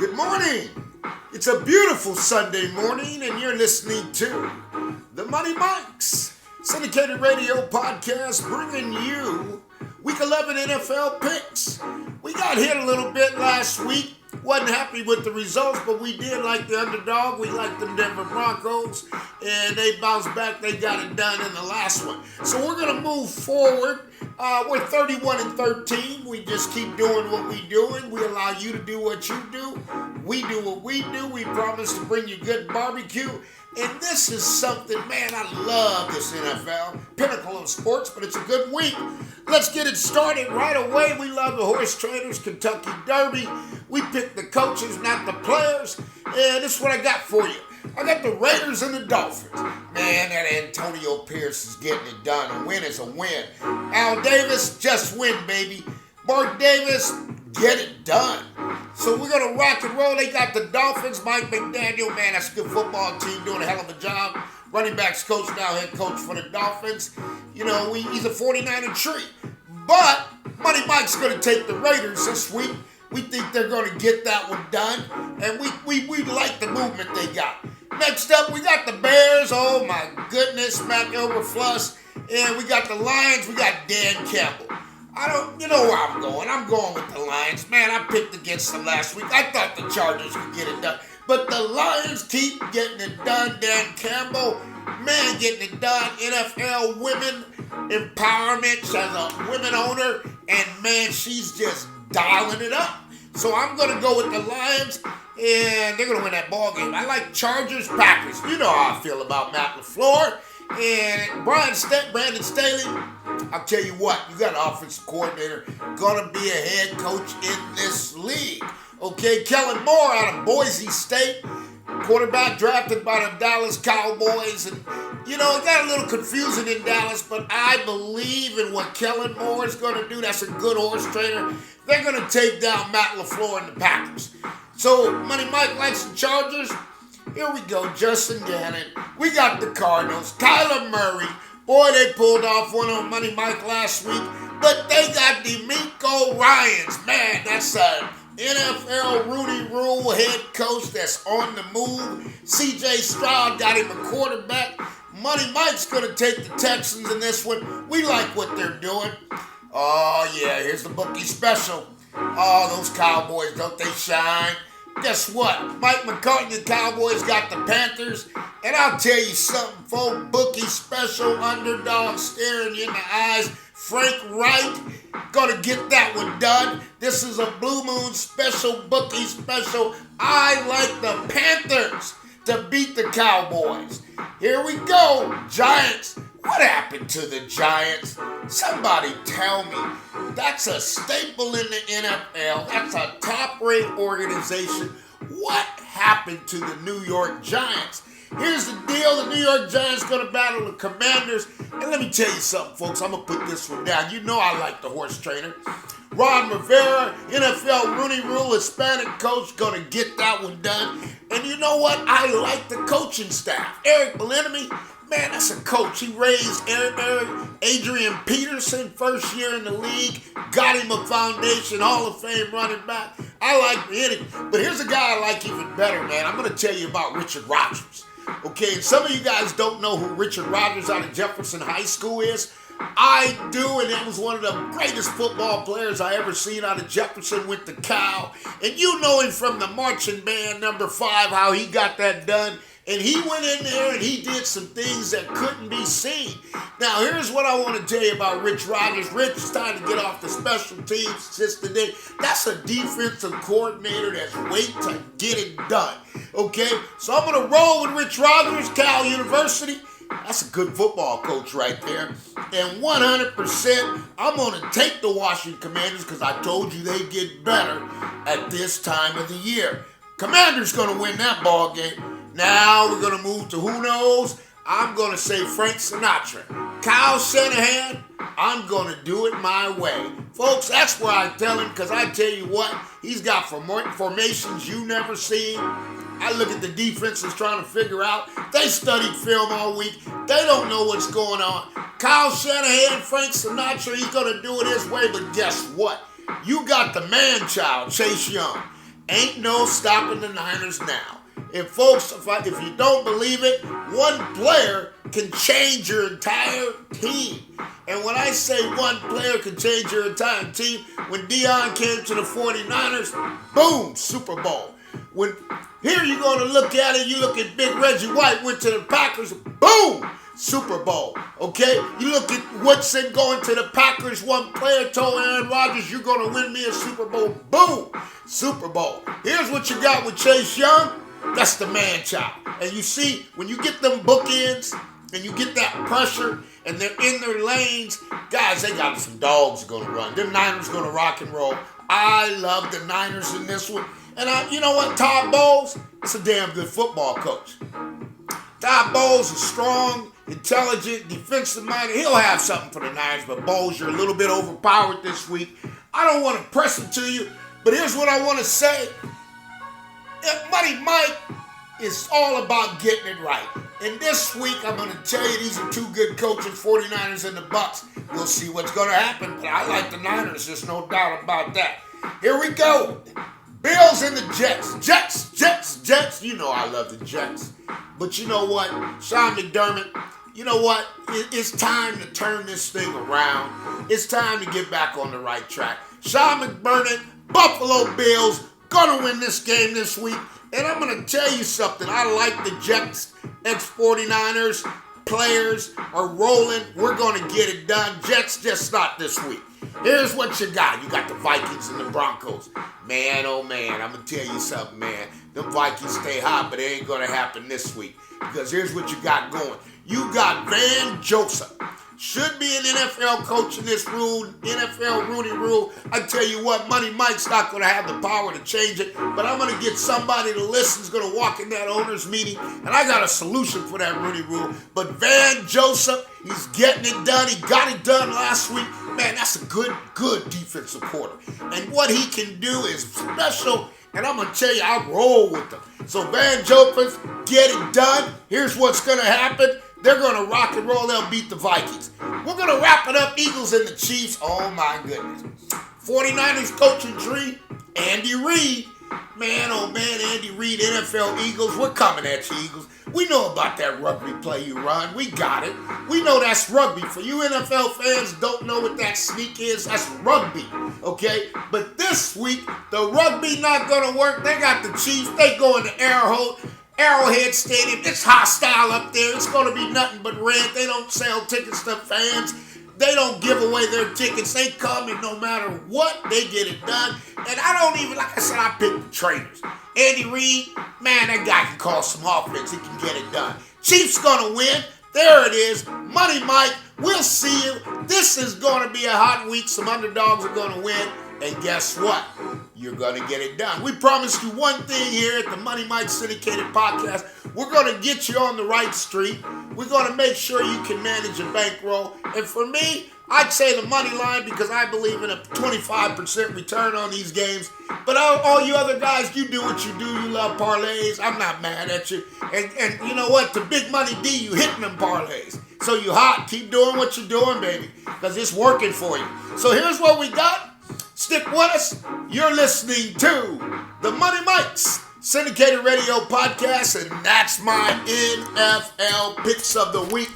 Good morning. It's a beautiful Sunday morning, and you're listening to the Money Mikes syndicated radio podcast, bringing you Week 11 NFL picks. We got hit a little bit last week. Wasn't happy with the results, but we did like the underdog. We like them Denver Broncos, and they bounced back. They got it done in the last one. So we're going to move forward. We're 31-13. We just keep doing what we're doing. We allow you to do what you do. We do what we do. We promise to bring you good barbecue. And this is something, man, I love this NFL. Pinnacle of sports, but it's a good week. Let's get it started right away. We love the horse trainers, Kentucky Derby. We pick the coaches, not the players. And this is what I got for you. I got the Raiders and the Dolphins. Man, that Antonio Pierce is getting it done. A win is a win. Al Davis, just win, baby. Mark Davis, get it done. So we're going to rock and roll. They got the Dolphins. Mike McDaniel, man, that's a good football team, doing a hell of a job. Running backs coach, now head coach for the Dolphins. You know, he's a 49er tree. But Money Mike's going to take the Raiders this week. We think they're going to get that one done. And we like the movement they got. Next up, we got the Bears. Oh, my goodness, Matt Eberflus. And we got the Lions. We got Dan Campbell. You know where I'm going. I'm going with the Lions. Man, I picked against them last week. I thought the Chargers could get it done. But the Lions keep getting it done. Dan Campbell, man, getting it done. NFL women empowerment. She's a women owner. And, man, she's just dialing it up. So I'm going to go with the Lions, and they're going to win that ball game. I like Chargers, Packers. You know how I feel about Matt LaFleur. And Brandon Staley, I'll tell you what, you got an offensive coordinator, going to be a head coach in this league. Okay, Kellen Moore out of Boise State, quarterback drafted by the Dallas Cowboys. And, you know, it got a little confusing in Dallas, but I believe in what Kellen Moore is going to do. That's a good horse trainer. They're going to take down Matt LaFleur and the Packers. So, Money Mike likes the Chargers. Here we go, Justin Gannon. We got the Cardinals. Kyler Murray. Boy, they pulled off one on Money Mike last week. But they got DeMeco Ryans. Man, that's a NFL Rooney Rule head coach that's on the move. C.J. Stroud got him a quarterback. Money Mike's going to take the Texans in this one. We like what they're doing. Oh, yeah, here's the bookie special. Oh, those Cowboys, don't they shine? Guess what? Mike McCarthy and the Cowboys got the Panthers. And I'll tell you something, folks. Bookie special, underdog staring you in the eyes. Frank Wright gonna get that one done. This is a Blue Moon special, bookie special. I like the Panthers to beat the Cowboys. Here we go, Giants. What happened to the Giants? Somebody tell me. That's a staple in the NFL. That's a top-ranked organization. What happened to the New York Giants? Here's the deal. The New York Giants going to battle the Commanders. And let me tell you something, folks. I'm going to put this one down. You know I like the horse trainer. Ron Rivera, NFL Rooney Rule Hispanic coach, going to get that one done. And you know what? I like the coaching staff. Eric Bieniemy, man, that's a coach. He raised Adrian Peterson, first year in the league, got him a foundation, Hall of Fame running back. I like Bieniemy. But here's a guy I like even better, man. I'm going to tell you about Richard Rodgers. Okay, and some of you guys don't know who Richard Rodgers out of Jefferson High School is. I do, and it was one of the greatest football players I ever seen out of Jefferson with the Cow. And you know him from the marching band number 5, how he got that done. And he went in there and he did some things that couldn't be seen. Now, here's what I want to tell you about Rich Rodgers. Rich is trying to get off the special teams system today. That's a defensive coordinator that's waiting to get it done. Okay? So I'm going to roll with Rich Rodgers, Cal University. That's a good football coach right there. And 100%, I'm going to take the Washington Commanders because I told you they get better at this time of the year. Commanders going to win that ball game. Now we're going to move to who knows. I'm going to say Frank Sinatra. Kyle Shanahan, I'm going to do it my way. Folks, that's where I tell him, because I tell you what, he's got formations you never seen. I look at the defenses trying to figure out. They studied film all week. They don't know what's going on. Kyle Shanahan, Frank Sinatra, he's going to do it his way, but guess what? You got the man-child, Chase Young. Ain't no stopping the Niners now. And folks, if you don't believe it, one player can change your entire team. And when I say one player can change your entire team, when Deion came to the 49ers, boom, Super Bowl. When here you're going to look at it, you look at Big Reggie White went to the Packers, boom, Super Bowl. Okay? You look at Woodson going to the Packers, one player told Aaron Rodgers, you're going to win me a Super Bowl, boom, Super Bowl. Here's what you got with Chase Young. That's the man child. And you see, when you get them bookends and you get that pressure and they're in their lanes, guys, they got some dogs going to run. Them Niners going to rock and roll. I love the Niners in this one. And you know what? Todd Bowles, it's a damn good football coach. Todd Bowles is strong, intelligent, defensive minded. He'll have something for the Niners, but Bowles, you're a little bit overpowered this week. I don't want to press it to you, but here's what I want to say. Money Mike is all about getting it right. And this week, I'm going to tell you, these are two good coaches, 49ers and the Bucs. We'll see what's going to happen, but I like the Niners. There's no doubt about that. Here we go. Bills and the Jets. Jets. You know I love the Jets. But you know what? Sean McDermott, you know what? It's time to turn this thing around. It's time to get back on the right track. Sean McDermott, Buffalo Bills, gonna win this game this week. And I'm gonna tell you something. I like the Jets, ex-49ers, players are rolling. We're gonna get it done. Jets just not this week. Here's what you got. You got the Vikings and the Broncos. Man, oh man, I'm gonna tell you something, man. Them Vikings stay hot, but it ain't gonna happen this week. Because here's what you got going. You got Van Joseph. Should be an NFL coach in this NFL Rooney Rule. I tell you what, Money Mike's not going to have the power to change it, but I'm going to get somebody to listen who's going to walk in that owners meeting, and I got a solution for that Rooney Rule. But Van Joseph, he's getting it done. He got it done last week. Man, that's a good defensive quarter. And what he can do is special, and I'm going to tell you, I roll with him. So Van Joseph, get it done. Here's what's going to happen. They're going to rock and roll. They'll beat the Vikings. We're going to wrap it up. Eagles and the Chiefs. Oh, my goodness. 49ers coaching tree, Andy Reid. Man, oh, man, Andy Reid, NFL Eagles. We're coming at you, Eagles. We know about that rugby play you run. We got it. We know that's rugby. For you NFL fans don't know what that sneak is, that's rugby, okay? But this week, the rugby not going to work. They got the Chiefs. They going to Arrowhead Stadium. It's hostile up there. It's going to be nothing but red. They don't sell tickets to fans. They don't give away their tickets. They come and no matter what, they get it done. And I don't even, like I said, I pick the trainers. Andy Reid, man, that guy can call some offense. He can get it done. Chiefs going to win. There it is. Money Mike, we'll see you. This is going to be a hot week. Some underdogs are going to win. And guess what? You're going to get it done. We promised you one thing here at the Money Mike Syndicated Podcast. We're going to get you on the right street. We're going to make sure you can manage your bankroll. And for me, I'd say the money line because I believe in a 25% return on these games. But all you other guys, you do what you do. You love parlays. I'm not mad at you. And you know what? The Big Money D, you hitting them parlays. So you hot. Keep doing what you're doing, baby, because it's working for you. So here's what we got. Stick with us. You're listening to the Money Mike's Syndicated Radio Podcast, and that's my NFL Picks of the Week.